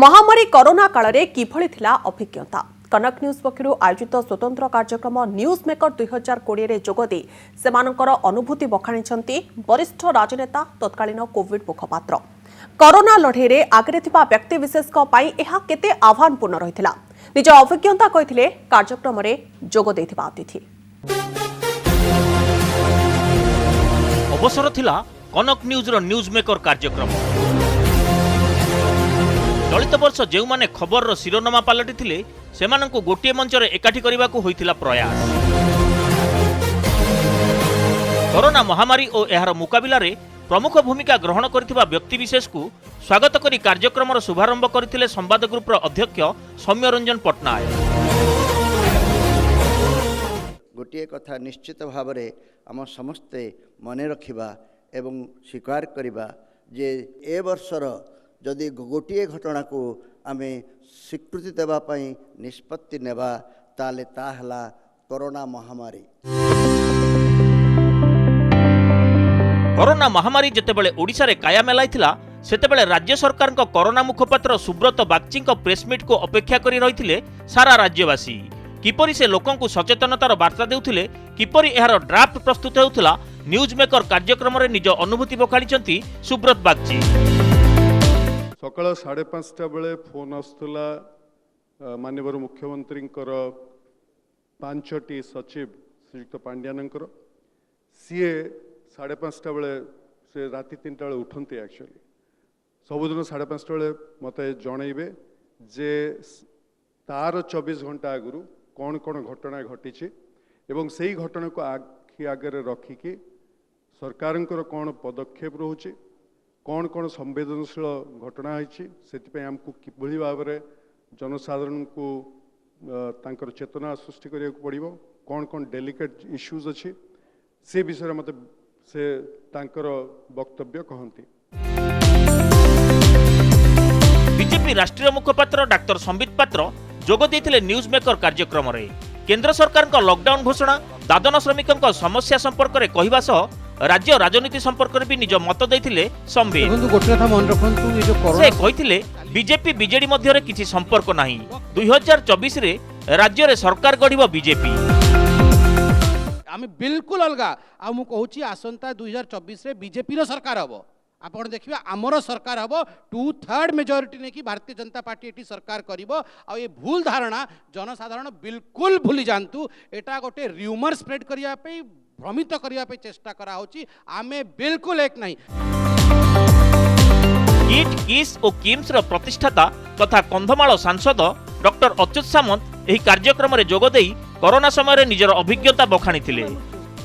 महामारी कोरोना काल में किभली थिला अभिज्ञता कनक न्यूज पक्षर आयोजित स्वतंत्र कार्यक्रम न्यूज मेकर 2020 रे जोगदे सेमानकर अनुभूति बखाणी वरिष्ठ राजनेता तत्कालीन कोविड मुखपात्र कोरोना लड़े रे आगे थिबा व्यक्ति विशेष यह केते आह्वानपूर्ण रहिथिला निज अभिज्ञता कहिथिले कार्यक्रम रे जोग देथिबा अतिथि। अवसर थिला कनक न्यूज रो न्यूज मेकर कार्यक्रम। चलित वर्ष जो माने खबर रो शिरोनामा पालटी थिले सेमानंकु गोटिए मंच रे एकाठी करिबाकू होइथिला प्रयास। कोरोना महामारी और एहार मुकाबिला रे प्रमुख भूमिका ग्रहण करथिबा व्यक्ति विशेष को स्वागत करी कार्यक्रम रो शुभारंभ करथिले संवाद ग्रुप रो अध्यक्ष सौम्यरंजन पटनायक। गोटिए कथा निश्चित भाव में आम समस्ते मने रखिबा एवं स्वीकार करिबा जे ए वर्षर जदि गोटिए घटना को आमे स्वीकृति देबा पई निष्पत्ति नेबा ताले ताहला कोरोना महामारी। कोरोना महामारी जेतेबेले ओडिशा रे काया मेलाइथिला सेतेबेले राज्य सरकार को कोरोना मुखपात्र सुब्रत बागची प्रेसमिट को अपेक्षा करी रहिथिले सारा राज्यवासी। किपरि से लोकं को सचेतनतार वार्ता देउथिले किपरि एहार ड्राफ्ट प्रस्तुत हेउथिला न्यूज मेकर कार्यक्रम रे निज अनुभूति बखाणिचंती सुब्रत बागची। सकाळ 5:30 बेले फोन आसुला माननीय मुख्यमंत्री 5टी सचिव श्रीयुक्त पांड्यानंकर सीए 5:30 बेले से राति 3टा बेले उठंती एक्चुअली सबुदिन 5:30 बेले मते जणैबे जे तार 24 घंटा आगु कौन कौन घटना घटी एवं से ही घटना को आखि आगे रखिकी सरकार कौन पदक्षेप रोचे कौन कौन संवेदनशील घटना होती आमको किभली भाव में जनसाधारण को तांकर चेतना सृष्टि करिया पड़िबो कौन कौन डेलिकेट इश्यूज अच्छी से विषय मत से तांकर वक्तव्य कहती। बीजेपी राष्ट्रीय मुखपात्र डाक्टर संबित पात्र जोग देथिले न्यूज मेकर कार्यक्रम रे केंद्र सरकार को लॉकडाउन घोषणा दादन श्रमिकों समस्या संपर्क में कहवा सह राज्य राजनीति संपर्क में भी निज मत देथिले संबित। से कहिथिले बीजेपी बीजेडी मध्य किसी संपर्क नाही 2024 रे राज्य रे सरकार गढ़िबो बीजेपी। आम बिल्कुल अलगा आ मु कहूची आसंता 2024 रे बीजेपी रो सरकार हबो आपण देखिबा आमर सरकार हबो 2/3 मेजॉरिटी ने कि भारतीय जनता पार्टी एटी सरकार करिवो आ ये भूल धारणा जनसाधारण बिल्कुल भूली जानतु एटा गोटे र्यूमर स्प्रेड करिया पे भ्रमित करिया पे चेष्टा करा होची आमे बिल्कुल एक नहीं। किट किस और किम्स रो प्रतिष्ठाता तथा कंधमाल सांसद डॉक्टर अच्युत सामंत एही कार्यक्रम रे जोग देई कोरोना समय रे निजर अभिज्ञता बखाणीथिले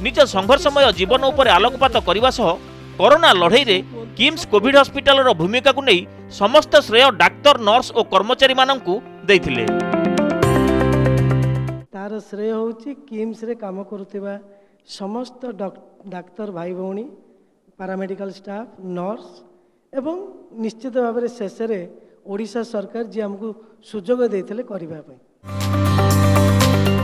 निज संघर्षमय जीवन उपरे आलोकपात करबा सह कोरोना लड़ाई रे किम्स कोविड हॉस्पिटल रो भूमिका को नहीं समस्त श्रेय डाक्तर नर्स और कर्मचारी माननकु देथिले। तार श्रेय होची किम्स रे काम करुथिबा समस्त डाक्तर भाई भौणी पारामेडिकल स्टाफ नर्स एवं निश्चित भाव में शेष ओडिशा सरकार जी हमको सुजोग देथिले करिबा पई।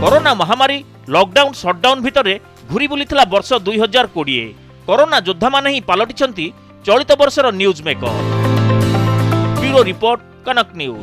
कोरोना महामारी लॉकडाउन शटडाउन भितर घुरी बुलीथिला वर्ष 2020 कोरोना योद्धा माने ही पालटिछंती चलित वर्षर न्यूज मेकर। ब्यूरो रिपोर्ट कनक न्यूज।